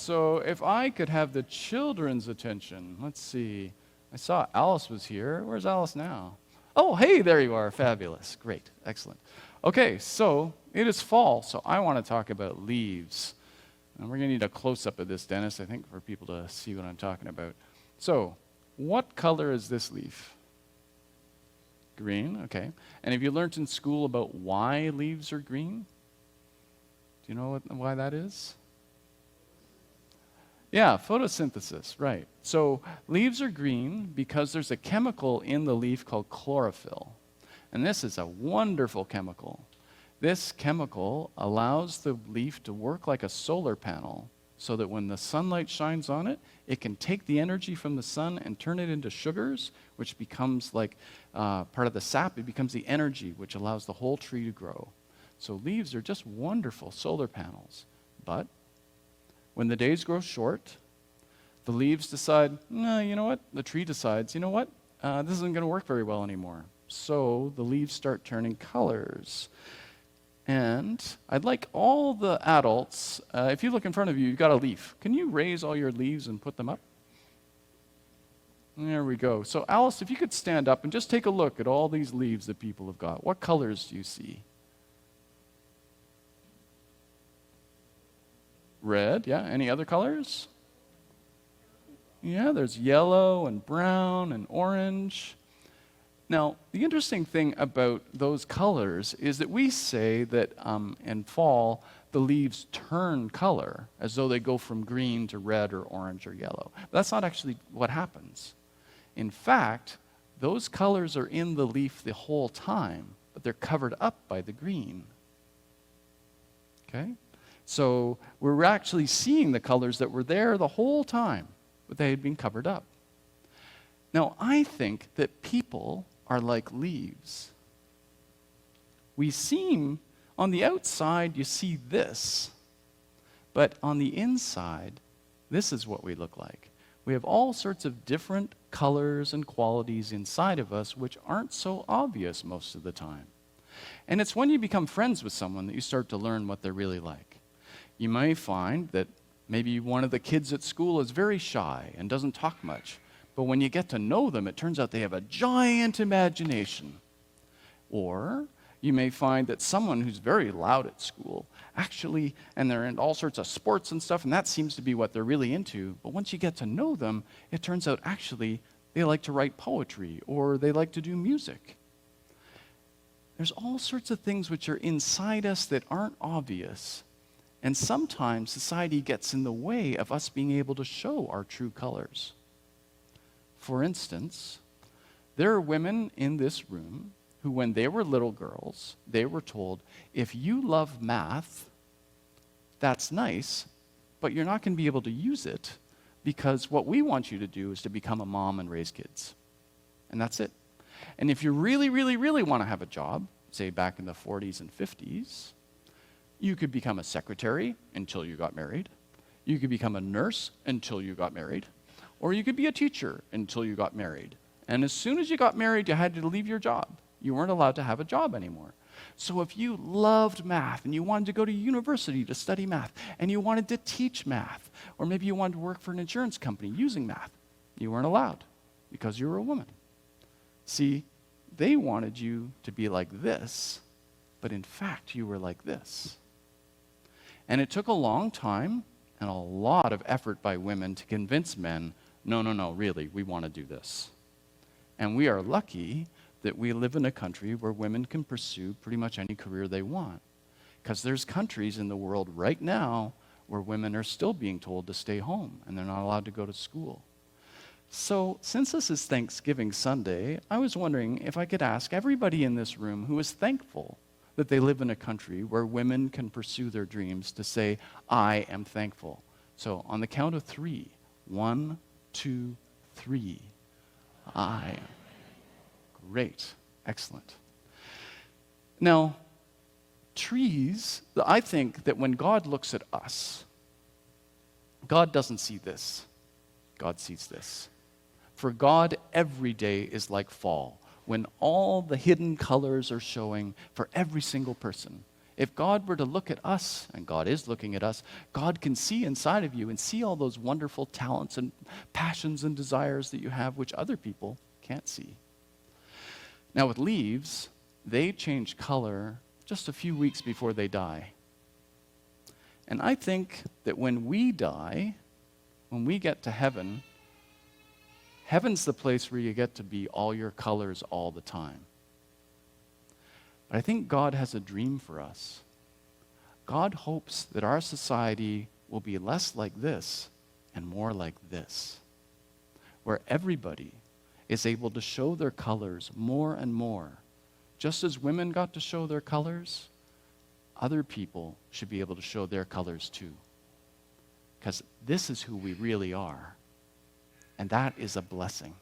so if I could have the children's attention, let's see. I saw Alice was here. Where's Alice now? Oh, hey, there you are. Fabulous. Great. Excellent. Okay, so it is fall, so I want to talk about leaves. And we're going to need a close-up of this, Dennis, I think, for people to see what I'm talking about. So, what color is this leaf? Green, okay. And have you learned in school about why leaves are green? Do you know why that is? Yeah, photosynthesis, right. So leaves are green because there's a chemical in the leaf called chlorophyll. And this is a wonderful chemical. This chemical allows the leaf to work like a solar panel so that when the sunlight shines on it, it can take the energy from the sun and turn it into sugars, which becomes like part of the sap. It becomes the energy which allows the whole tree to grow. So leaves are just wonderful solar panels. But when the days grow short, the leaves decide, no, you know what? The tree decides, you know what? This isn't going to work very well anymore. So the leaves start turning colors. And I'd like all the adults, if you look in front of you, you've got a leaf. Can you raise all your leaves and put them up? There we go. So Alice, if you could stand up and just take a look at all these leaves that people have got. What colors do you see? Red, yeah. Any other colors? Yeah, there's yellow and brown and orange. Now, the interesting thing about those colors is that we say that in fall, the leaves turn color as though they go from green to red or orange or yellow. But that's not actually what happens. In fact, those colors are in the leaf the whole time, but they're covered up by the green. Okay? So we're actually seeing the colors that were there the whole time, but they had been covered up. Now, I think that people are like leaves. We seem, on the outside, you see this, but on the inside, this is what we look like. We have all sorts of different colors and qualities inside of us which aren't so obvious most of the time. And it's when you become friends with someone that you start to learn what they're really like. You may find that maybe one of the kids at school is very shy and doesn't talk much. But when you get to know them, it turns out they have a giant imagination. Or you may find that someone who's very loud at school, actually, and they're in all sorts of sports and stuff, and that seems to be what they're really into. But once you get to know them, it turns out actually they like to write poetry or they like to do music. There's all sorts of things which are inside us that aren't obvious. And sometimes society gets in the way of us being able to show our true colors. For instance, there are women in this room who, when they were little girls, they were told, if you love math, that's nice, but you're not going to be able to use it because what we want you to do is to become a mom and raise kids. And that's it. And if you really, really, really want to have a job, say back in the 40s and 50s, you could become a secretary until you got married. You could become a nurse until you got married. Or you could be a teacher until you got married. And as soon as you got married, you had to leave your job. You weren't allowed to have a job anymore. So if you loved math and you wanted to go to university to study math and you wanted to teach math, or maybe you wanted to work for an insurance company using math, you weren't allowed because you were a woman. See, they wanted you to be like this, but in fact, you were like this. And it took a long time and a lot of effort by women to convince men, no, really, we want to do this. And we are lucky that we live in a country where women can pursue pretty much any career they want. Because there's countries in the world right now where women are still being told to stay home and they're not allowed to go to school. So since this is Thanksgiving Sunday, I was wondering if I could ask everybody in this room who is thankful that they live in a country where women can pursue their dreams to say, I am thankful. So on the count of 3, 1, 2, 3, I am. Great, excellent. Now, trees, I think that when God looks at us, God doesn't see this. God sees this. For God, every day is like fall, when all the hidden colors are showing for every single person. If God were to look at us, and God is looking at us, God can see inside of you and see all those wonderful talents and passions and desires that you have, which other people can't see. Now with leaves, they change color just a few weeks before they die. And I think that when we die, when we get to heaven, heaven's the place where you get to be all your colors all the time. But I think God has a dream for us. God hopes that our society will be less like this and more like this, where everybody is able to show their colors more and more. Just as women got to show their colors, other people should be able to show their colors too. Because this is who we really are. And that is a blessing.